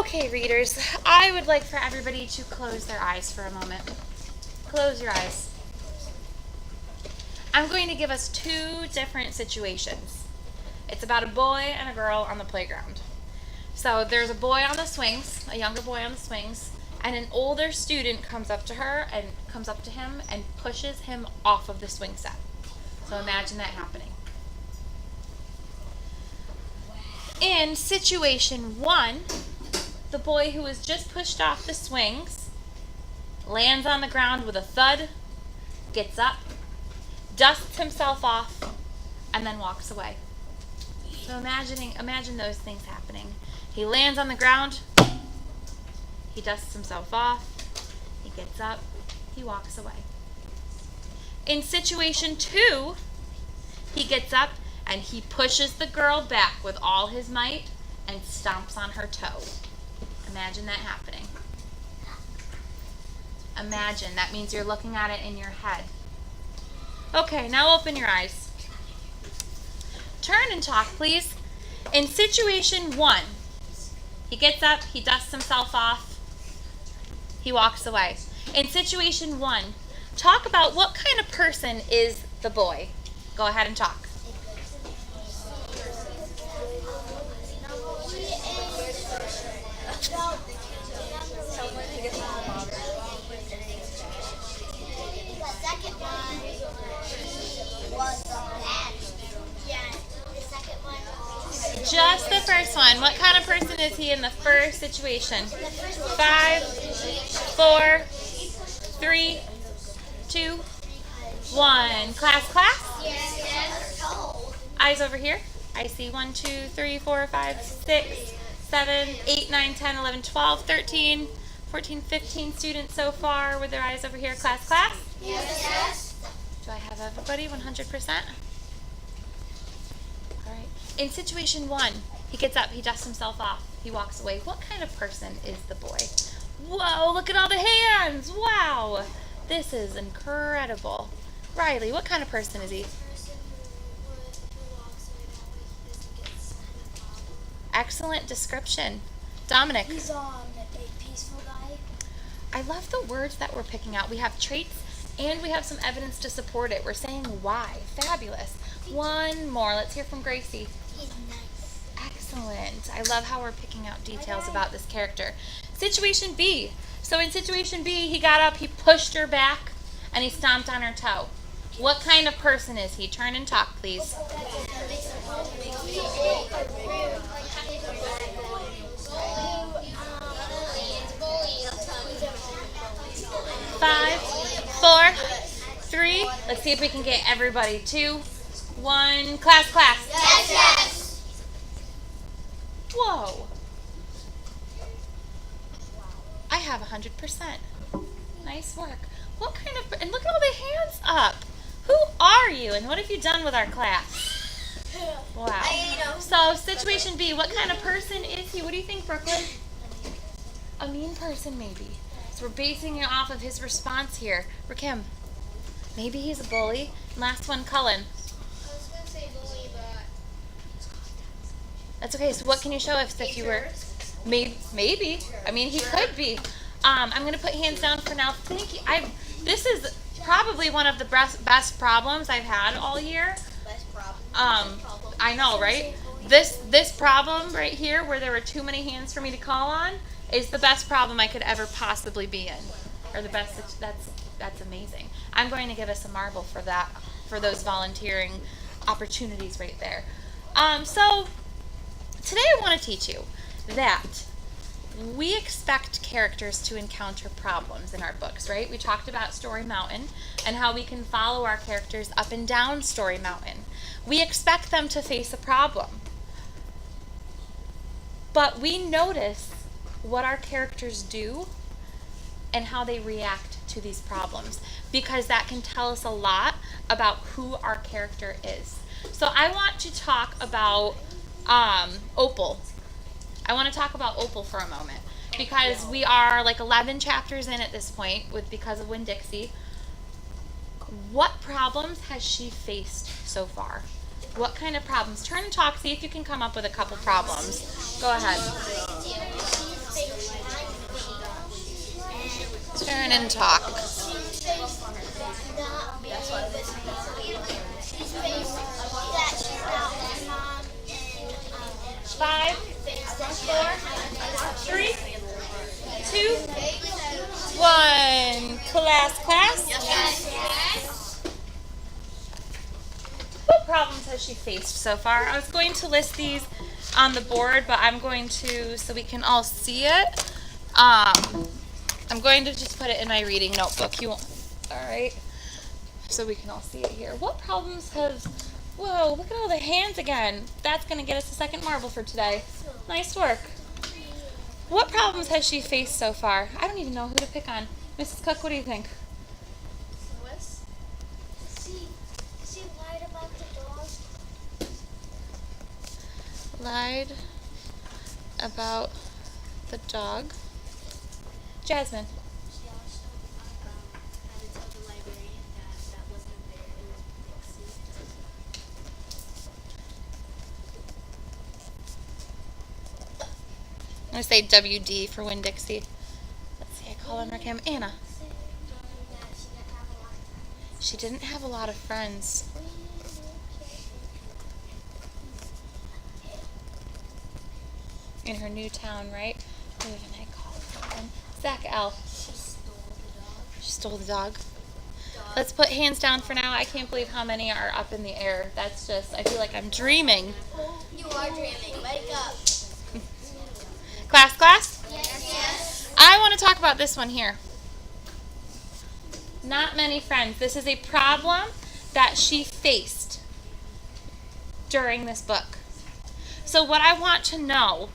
Okay, readers, I would like for everybody to close their eyes for a moment. Close your eyes. I'm going to give us two different situations. It's about a boy and a girl on the playground. So there's a boy on the swings, a younger boy on the swings, and an older student comes up to him and pushes him off of the swing set. So imagine that happening. In situation one, the boy who was just pushed off the swings lands on the ground with a thud, gets up, dusts himself off, and then walks away. So imagine those things happening. He lands on the ground, he dusts himself off, he gets up, he walks away. In situation two, he gets up and he pushes the girl back with all his might and stomps on her toe. Imagine that happening. Imagine. That means you're looking at it in your head. Okay, now open your eyes. Turn and talk, please. In situation one, he gets up, he dusts himself off, he walks away. In situation one, talk about what kind of person is the boy. Go ahead and talk. Just the first one. What kind of person is he in the first situation? 5, 4, 3, 2, 1. Class? Yes. Eyes over here. I see 1, 2, 3, 4, 5, 6, 7, 8, 9, 10, 11, 12, 13, 14, 15 students so far with their eyes over here. Class? Yes. Do I have everybody 100%? All right. In situation one, he gets up, he dusts himself off, he walks away. What kind of person is the boy? Whoa, look at all the hands. Wow. This is incredible. Riley, what kind of person is he? Excellent description. Dominic. He's a peaceful guy. I love the words that we're picking out. We have traits and we have some evidence to support it. We're saying why. Fabulous. One more. Let's hear from Gracie. He's nice. Excellent. I love how we're picking out details about this character. Situation B. So in situation B, he got up, he pushed her back, and he stomped on her toe. What kind of person is he? Turn and talk, please. 5, 4, 3. Let's see if we can get everybody. 2, 1. Class. Yes. Whoa. I have 100%. Nice work. What kind of, and look at all the hands up. Who are you and what have you done with our class? Wow. So situation B, what kind of person is he? What do you think, Brooklyn? A mean person, maybe. So we're basing it off of his response here. Rakim, maybe he's a bully. Last one, Cullen. I was going to say bully, but... That's okay. So what can you show us if you were... Maybe. I mean, he could be. I'm going to put hands down for now. Thank you. This is probably one of the best problems I've had all year. Best problem. I know, right? This problem right here, where there were too many hands for me to call on, is the best problem I could ever possibly be in, or the best. That's amazing. I'm going to give us a marble for that, for those volunteering opportunities right there. So today I want to teach you that we expect characters to encounter problems in our books, right? We talked about Story Mountain and how we can follow our characters up and down Story Mountain. We expect them to face a problem. But we notice what our characters do and how they react to these problems, because that can tell us a lot about who our character is. So I want to talk about Opal. I want to talk about Opal for a moment, because we are like 11 chapters in at this point with Because of Winn-Dixie. What problems has she faced so far? What kind of problems? Turn and talk, see if you can come up with a couple problems. Go ahead. Turn and talk. Five, four, three, two, one. Class. What problems has she faced so far? I was going to list these on the board, but I'm going to, so we can all see it. I'm going to just put it in my reading notebook. You won't, all right? So we can all see it here. What problems have, whoa, look at all the hands again. That's going to get us a second marble for today. Nice work. What problems has she faced so far? I don't even know who to pick on. Mrs. Cook, what do you think? She lied about the dog. Lied about the dog. Jasmine. She also had to tell the librarian that wasn't there. It was I'm going to say WD for Winn-Dixie. Let's see, I call on Rakim. Anna. She didn't have a lot of friends. In her new town, right? Who did I call her? Zach L. She stole the dog. Let's put hands down for now. I can't believe how many are up in the air. That's just, I feel like I'm dreaming. You are dreaming. Wake up. Class? Yes. I want to talk about this one here. Not many friends. This is a problem that she faced during this book. So what I want to know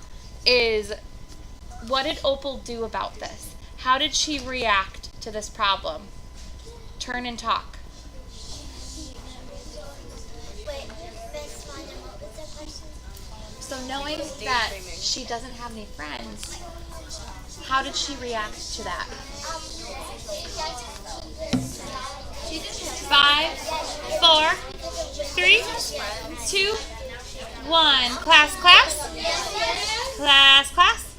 is, what did Opal do about this? How did she react to this problem? Turn and talk. Wait, Miss Wanda, what was the question? So knowing that she doesn't have any friends, how did she react to that? 5, 4, 3, 2, 1. Class?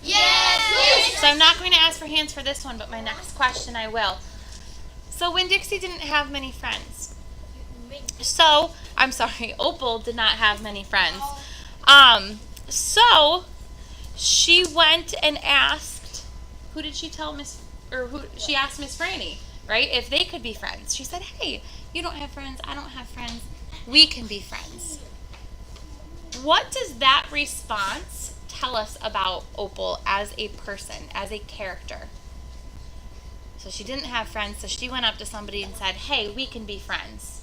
Yes. So I'm not going to ask for hands for this one, but my next question I will. So Winn-Dixie didn't have many friends. So, I'm sorry, Opal did not have many friends. So she went and asked, who did she tell she asked Miss Franny, right? If they could be friends. She said, hey, you don't have friends, I don't have friends, we can be friends. What does that response tell us about Opal as a person, as a character? So she didn't have friends, so she went up to somebody and said, hey, we can be friends.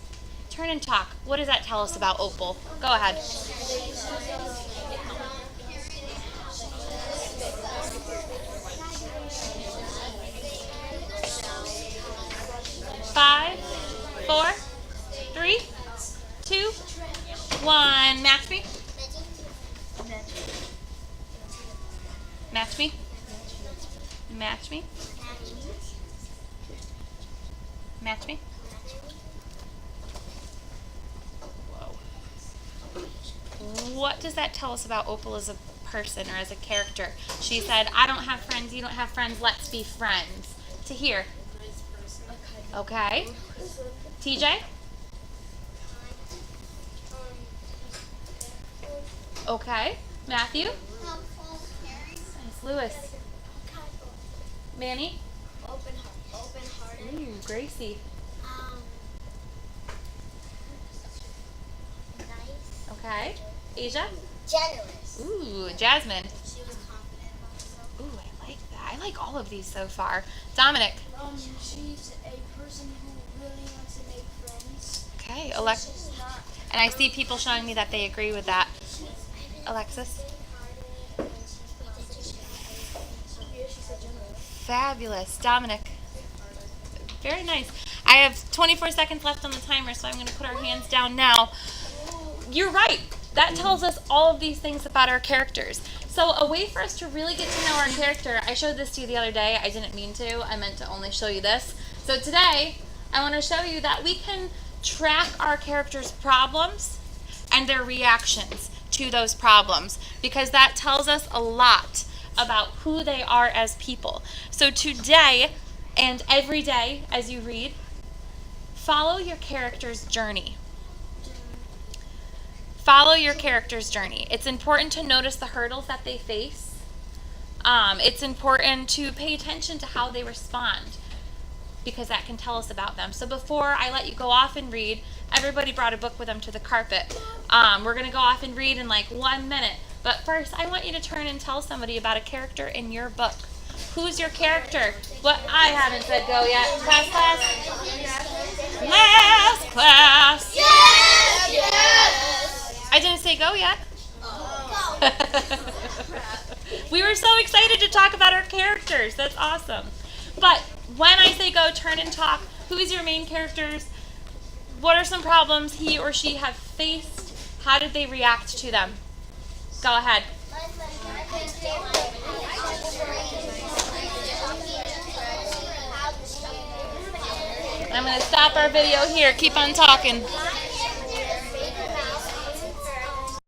Turn and talk. What does that tell us about Opal? Go ahead. 5, 4, 3, 2, 1. Match me. Match me. Match me. Match me. Whoa. What does that tell us about Opal as a person or as a character? She said, I don't have friends, you don't have friends, let's be friends. To hear. Okay. TJ? Okay. Matthew? It's Lewis. Manny? Open-hearted. Ooh, Gracie. Nice. Okay. Asia? Generous. Ooh, Jasmine. She was confident about herself. Ooh, I like that. I like all of these so far. Dominic. She's a person who really wants to make friends. Okay. She's not. And I see people showing me that they agree with that. Alexis. Fabulous. Dominic. Very nice. I have 24 seconds left on the timer, so I'm going to put our hands down now. You're right. That tells us all of these things about our characters. So a way for us to really get to know our character, I showed this to you the other day. I didn't mean to. I meant to only show you this. So today, I want to show you that we can track our characters' problems and their reactions to those problems, because that tells us a lot about who they are as people. So today, And every day as you read, follow your character's journey. Follow your character's journey. It's important to notice the hurdles that they face. It's important to pay attention to how they respond, because that can tell us about them. So before I let you go off and read, everybody brought a book with them to the carpet. We're going to go off and read in like 1 minute. But first, I want you to turn and tell somebody about a character in your book. Who's your character? What? I haven't said go yet. Class. Last class. Yes! I didn't say go yet. We were so excited to talk about our characters. That's awesome. But when I say go, turn and talk. Who is your main characters? What are some problems he or she have faced? How did they react to them? Go ahead. I'm going to stop our video here. Keep on talking.